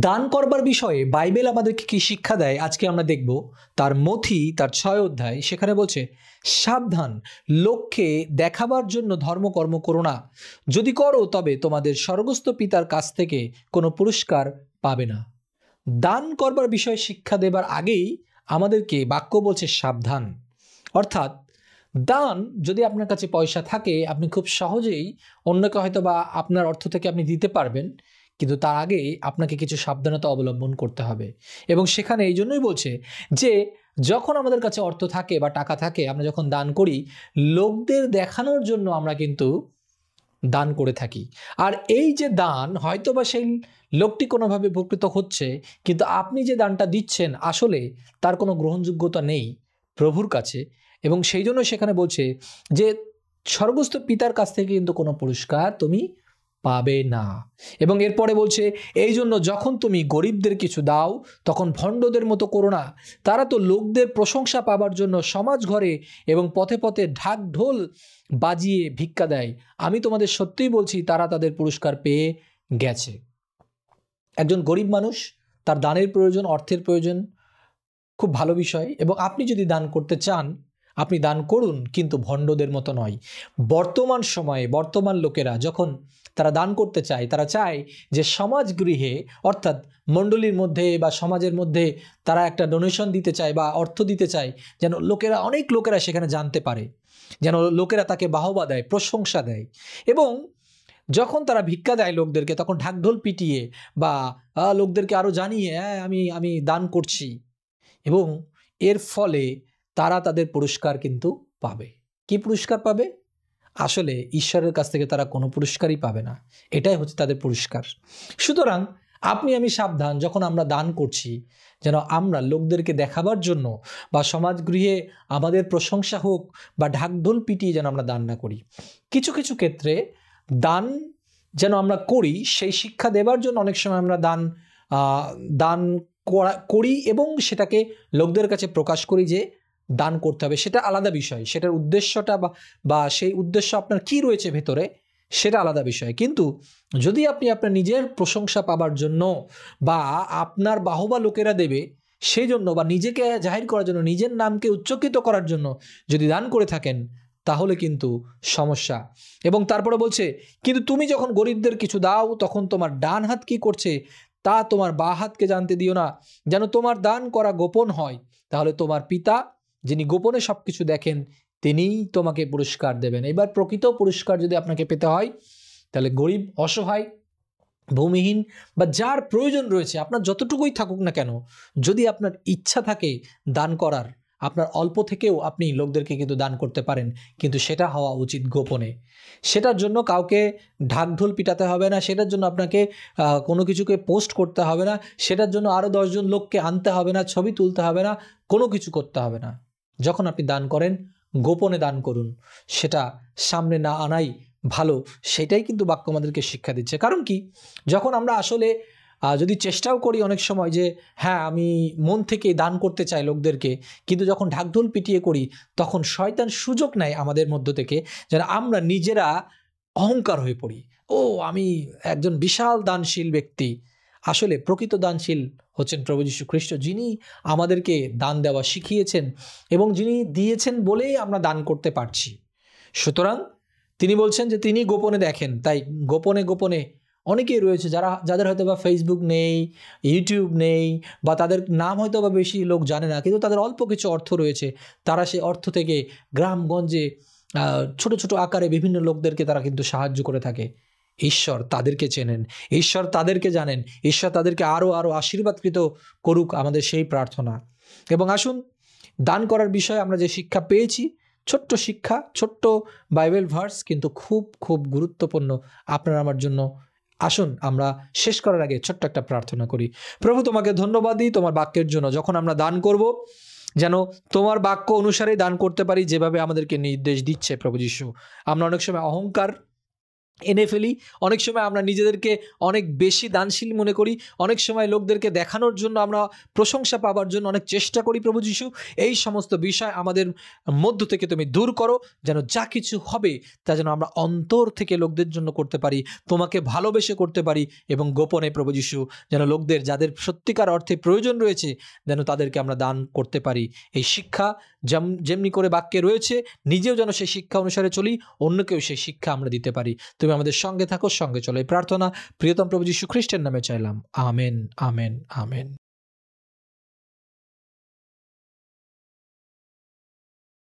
দান করবার বিষয়ে বাইবেল আমাদেরকে কি শিক্ষা দেয় আজকে আমরা দেখব। তার মথি তার 6 অধ্যায় সেখানে বলছে, সাবধান, লোককে দেখাবার জন্য ধর্মকর্ম করো না, যদি করো তবে তোমাদের স্বর্গস্থ পিতার কাছ থেকে কোনো পুরস্কার পাবে না। দান করবার বিষয়ে শিক্ষা দেবার আগেই আমাদেরকে বাক্য বলছে সাবধান। অর্থাৎ দান, যদি আপনার কাছে পয়সা থাকে আপনি খুব সহজেই অন্যকে হয়তো বা আপনার অর্থ থেকে আপনি দিতে পারবেন, কিন্তু তার আগে আপনাকে কিছু সাবধানতা অবলম্বন করতে হবে। এবং সেখানে এই জন্যই বলছে যে যখন আমাদের কাছে অর্থ থাকে বা টাকা থাকে, আমরা যখন দান করি লোকদের দেখানোর জন্য আমরা কিন্তু দান করে থাকি। আর এই যে দান, হয়তো বা সেই লোকটি কোনোভাবে উপকৃত হচ্ছে, কিন্তু আপনি যে দানটা দিচ্ছেন আসলে তার কোনো গ্রহণযোগ্যতা নেই প্রভুর কাছে। এবং সেই জন্য সেখানে বলছে যে স্বর্গস্থ পিতার কাছ থেকে কিন্তু কোনো পুরস্কার তুমি পাবে না। এবং এরপরে বলছে, এই জন্য যখন তুমি গরিবদের কিছু দাও তখন ভণ্ডদের মতো করো না, তারা তো লোকদের প্রশংসা পাবার জন্য সমাজ ঘরে এবং পথে পথে ঢাক ঢোল বাজিয়ে ভিক্ষা দেয়। আমি তোমাদের সত্যিই বলছি তারা তাদের পুরস্কার পেয়ে গেছে। একজন গরিব মানুষ, তার দানের প্রয়োজন, অর্থের প্রয়োজন, খুব ভালো বিষয়। এবং আপনি যদি দান করতে চান আপনি দান করুন, কিন্তু ভণ্ডদের মতো নয়। বর্তমান সময়ে বর্তমান লোকেরা যখন তারা দান করতে চায়, তারা চায় যে সমাজ গৃহে অর্থাৎ মণ্ডলীর মধ্যে বা সমাজের মধ্যে তারা একটা ডোনেশন দিতে চায় বা অর্থ দিতে চায়, যেন লোকেরা, অনেক লোকেরা সেখানে জানতে পারে, যেন লোকেরা তাকে বাহবা দেয়, প্রশংসা দেয়। এবং যখন তারা ভিক্ষা দেয় লোকদেরকে, তখন ঢাকঢোল পিটিয়ে বা লোকদেরকে আরও জানিয়ে আমি আমি দান করছি। এবং এর ফলে তারা তাদের পুরস্কার কিন্তু পাবে। কি পুরস্কার পাবে? আসলে ঈশ্বরের কাছ থেকে তারা কোনো পুরস্কারই পাবে না, এটাই হচ্ছে তাদের পুরস্কার। সুতরাং আপনি আমি সাবধান, যখন আমরা দান করছি যেন আমরা লোকদেরকে দেখাবার জন্য বা সমাজগৃহে আমাদের প্রশংসা হোক বা ঢাকঢোল পিটিয়ে যেন আমরা দান না করি। কিছু কিছু ক্ষেত্রে দান যেন আমরা করি, সেই শিক্ষা দেবার জন্য অনেক সময় আমরা দান করি এবং সেটাকে লোকদের কাছে প্রকাশ করি যে দান করতে হবে। সেটা আলাদা বিষয়, সেটার উদ্দেশ্যটা বা সেই উদ্দেশ্য আপনার কি রয়েছে ভেতরে সেটা আলাদা বিষয়। কিন্তু যদি আপনি আপনার নিজের প্রশংসা পাবার জন্য বা আপনার বাহবা লোকেরা দেবে সেই জন্য, বা নিজেকে জাহির করার জন্য, নিজের নামকে উচ্চকিত করার জন্য যদি দান করে থাকেন, তাহলে কিন্তু সমস্যা। এবং তারপরে বলছে, কিন্তু তুমি যখন গরিবদের কিছু দাও তখন তোমার ডান হাত কি করছে তা তোমার বাঁ হাতকে জানতে দিও না, যেন তোমার দান করা গোপন হয়। তাহলে তোমার পিতা যিনি গোপনে সব কিছু দেখেন তিনিই তোমাকে পুরস্কার দেবেন। এবার প্রকৃত পুরস্কার যদি আপনাকে পেতে হয়, তাহলে গরিব, অসহায়, ভূমিহীন বা যার প্রয়োজন রয়েছে, আপনার যতটুকুই থাকুক না কেন, যদি আপনার ইচ্ছা থাকে দান করার, আপনার অল্প থেকেও আপনি লোকদেরকে কিন্তু দান করতে পারেন, কিন্তু সেটা হওয়া উচিত গোপনে। সেটার জন্য কাউকে ঢাকঢোল পিটাতে হবে না, সেটার জন্য আপনাকে কোনো কিছুকে পোস্ট করতে হবে না, সেটার জন্য আরও 10 জন লোককে আনতে হবে না, ছবি তুলতে হবে না, কোনো কিছু করতে হবে না। যখন আপনি দান করেন গোপনে দান করুন, সেটা সামনে না আনাই ভালো। সেটাই কিন্তু বাক্য আমাদেরকে শিক্ষা দিচ্ছে। কারণ কি, যখন আমরা আসলে যদি চেষ্টাও করি অনেক সময় যে হ্যাঁ আমি মন থেকে দান করতে চাই লোকদেরকে, কিন্তু যখন ঢাকঢোল পিটিয়ে করি তখন শয়তান সুযোগ নেয় আমাদের মধ্য থেকে, যেন আমরা নিজেরা অহংকার হয়ে পড়ি। ও আমি একজন বিশাল দানশীল ব্যক্তি। আসলে প্রকৃত দানশীল হচ্ছেন প্রভু যীশু খ্রিস্ট, যিনি আমাদেরকে দান দেওয়া শিখিয়েছেন এবং যিনি দিয়েছেন বলেই আমরা দান করতে পারছি। সুতরাং তিনি বলছেন যে তিনি গোপনে দেখেন। তাই গোপনে গোপনে অনেকেই রয়েছে যাদের হয়তো বা ফেসবুক নেই, ইউটিউব নেই, বা তাদের নাম হয়তো বা বেশি লোক জানে না, কিন্তু তাদের অল্প কিছু অর্থ রয়েছে। তারা সেই অর্থ থেকে গ্রামগঞ্জে ছোট ছোট আকারে বিভিন্ন লোকদেরকে তারা কিন্তু সাহায্য করে থাকে। ঈশ্বর তাদেরকে চেনেন, ঈশ্বর তাদেরকে জানেন, ঈশ্বর তাদেরকে আরও আরও আশীর্বাদকৃত করুক, আমাদের সেই প্রার্থনা। এবং আসুন, দান করার বিষয়ে আমরা যে শিক্ষা পেয়েছি, ছোট্ট শিক্ষা, ছোট্ট বাইবেল ভার্স, কিন্তু খুব খুব গুরুত্বপূর্ণ আপনার আমার জন্য। আসুন আমরা শেষ করার আগে ছোট্ট একটা প্রার্থনা করি। প্রভু, তোমাকে ধন্যবাদ দিই তোমার বাক্যের জন্য। যখন আমরা দান করব যেন তোমার বাক্য অনুসারে দান করতে পারি, যেভাবে আমাদেরকে নির্দেশ দিচ্ছে প্রভু যীশু। আমরা অনেক সময় অহংকার এনে ফেলি। অনেক সময় আমরা নিজেদেরকে অনেক বেশি দানশীল মনে করি, অনেক সময় লোকদেরকে দেখানোর জন্য, আমরা প্রশংসা পাবার জন্য অনেক চেষ্টা করি। প্রভু যিশু, এই সমস্ত বিষয় আমাদের মধ্য থেকে তুমি দূর করো, যেন যা কিছু হবে তা যেন আমরা অন্তর থেকে লোকদের জন্য করতে পারি, তোমাকে ভালোবেসে করতে পারি, এবং গোপনে প্রভু যিশু যেন লোকদের, যাদের সত্যিকার অর্থে প্রয়োজন রয়েছে, যেন তাদেরকে আমরা দান করতে পারি। এই শিক্ষা যেমনি করে বাক্যে রয়েছে, নিজেও যেন সেই শিক্ষা অনুসারে চলি, অন্যকেও সেই শিক্ষা আমরা দিতে পারি। তুমি আমাদের সঙ্গে থাকো, সঙ্গে চলো। এই প্রার্থনা প্রিয়তম প্রভু যীশু খ্রিস্টের নামে চাইলাম, আমেন, আমেন, আমেন।